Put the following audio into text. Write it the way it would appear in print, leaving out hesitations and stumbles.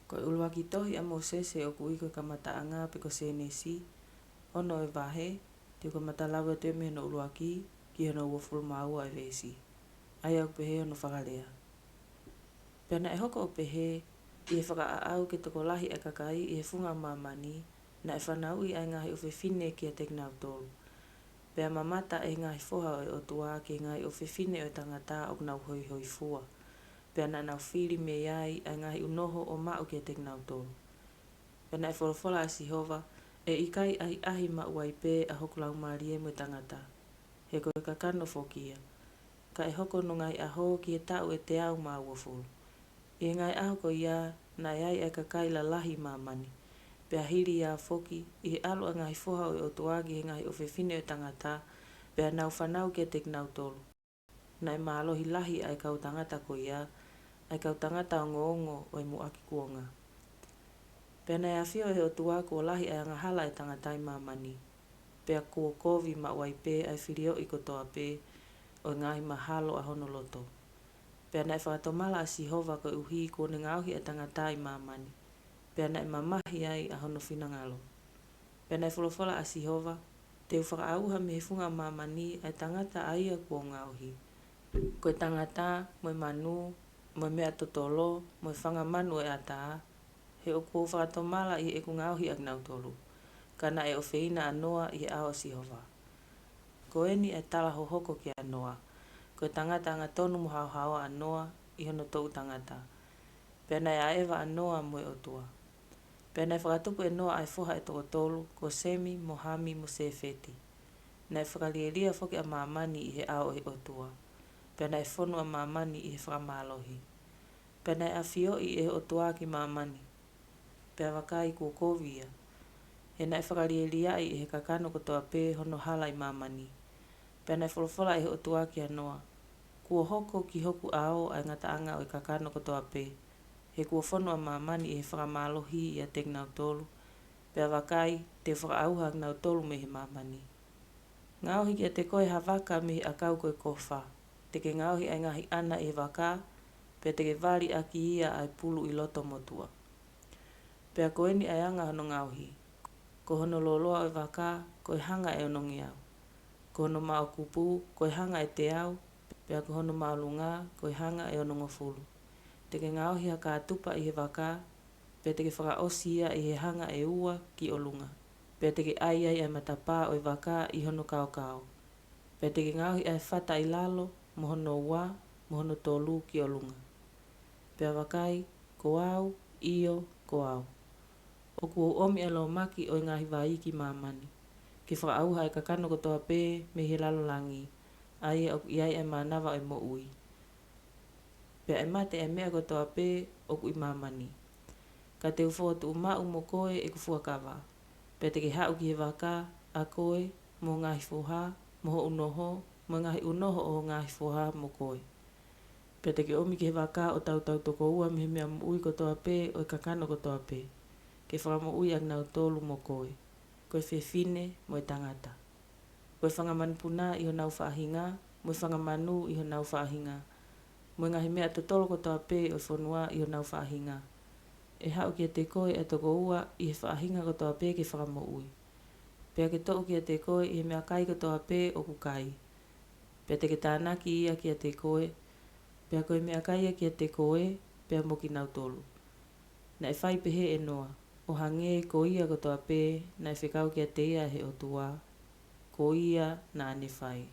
Ko ulua ki tohi a Mosese o kui ko kamataanga pe ko senesi ono e vahe te ko matalawa te me no ulua ki hono woful maua e vesi. Ai au pehe ono whakalea. Pena e hoko o pehe i e whaka au ke toko lahi e kakai i e funga mamani na e whanau i ai ngahi o whewhine ki a teknau tolu. Pea mamata e ngahi foha o e otua ke ngahi o whewhine o tangata o nau hoi hoi fua. Pea na nau whiri me iai ai ngahi unoho o mao ki a teknau tolu. Pena e wholofola a Sihova e ikai ahi ahi mauai pe a hokulau marie mo tangata. He koe kakano fokia. Ka e hoko no ngai aho ki e tau e te au maa wafuru. I ngai aho ko ia na iai e kakai la lahi mamani. Pea hiri ia foki i he alu a ngai foha o e otuagi he ngai o whewhine o tangata pea nau whanau ki a teknau tolu. Na e maalohi lahi ai kau tangata ko ia ai kau tangata o ngongo o e muaki kuonga. Pea na ia fio e otua ko lahi ai ngahala e tangatai mamani. Pea kua kovi mauai pe ai whirio i kotoa pe o ngahi mahalo a honoloto. Pea na e whakatomala a Sihova ko uhi ko ne ngauhi e tangatai mamani. Pea na e mamahi ai a hono finangalo. Pea na e wholofola a Sihova te whaka auha me funga mamani ai tangata aia kua ngauhi. Koe tangata, moe manu, moe mea totolo, moe whanga manu e ata, he o kua whakatomala i e ku ngauhi ak nautolu. Kana e o whina anoa i e ao Sihova. Ko eni e tala hohoko ki anoa. Koe tangata anga tonu mo hao hao anoa i hono tou tangata. Pena e aeva anoa mo e otua. Pena e whakatupu e noa ai foha e toko tolu ko Semi, Mohami, mo Sefeti. Na e whakalielia foki a mamani i he ao e otua. Pena e whonu a mamani i he whakamalohi. Pena e awhio i e otua ki mamani. Pea wakai kua kovia. He na e whakalielia i he kakano kotoa pe hono hala i mamani. Pena e wholofola i he otua ki anoa. Kua hoko ki hoku ao ai ngata anga o i kakano kotoa pe. He kua whonu a mamani i he whakamalohi i a teknau tolu. Pea wakai te whakaauha ak nau tolu me he mamani. Ngauhi ki a te koe hawaka me a kau koe kofa. Te ke ngauhi ai ngahi ana i waka. Pea te ke wali aki ia ai pulu i loto motua. Pea koeni ai anga hono ngauhi. Ko hono loloa o waka, koe hanga e ono ngiau. Ko hono mao kupu, koe hanga e te au. Pea ko hono mao lunga, koe hanga e ono ngofulu. Te ke ngauhi haka atupa i he waka. Pea te ke whakaosi ia i he hanga e ua ki o lunga. Pea te ke ai ai matapa o i waka i hono kao kao. Pea te ke ngauhi ai whata i lalo, mo hono ua, mo hono tolu ki o lunga. Pea wakai, ko au, io, ko au. O kua omi e lo maki o ngahi vai ki mamani. Ke whakaauha e kakano kotoa pe me he lalo langi. Ai e oku iai e manawa e mo ui. Pea e mate e mea kotoa pe oku i mamani. Ka te ufotu umau mo koe e kufuakawa. Pea te ke hau ki he waka, a koe, mo ngahi fuha, mo ho unoho, mo ngahi unoho o ngahi fuha mo koe. Pea te ke omi ki he waka o tau tau toko ua me mea mo ui kotoa pe o i kakano kotoa pe. Ke whakamo ui ak nau tolu mo koe. Koe whewhine mo e tangata. Koe whangamanpuna i ho nau whaahinga, mo e whangamanu i ho nau whaahinga. Mo ngahi mea totolo kotoa pe o whanua i ho nau whaahinga. E hau ki a te koe e toko ua i he whaahinga kotoa pe ke whakamo ui. Pea ke toko ki a te koe i he mea kai kotoa pe o kukai. Pea te ke tānaki ia ki a te koe. Pea koe mea kai ia ki a te koe, pea mo ki nau tolu. Na e whai pehe e noa. O hange ko ia kotoa pe, na e whikau ki a te ia he o tua. Ko ia na ane whai.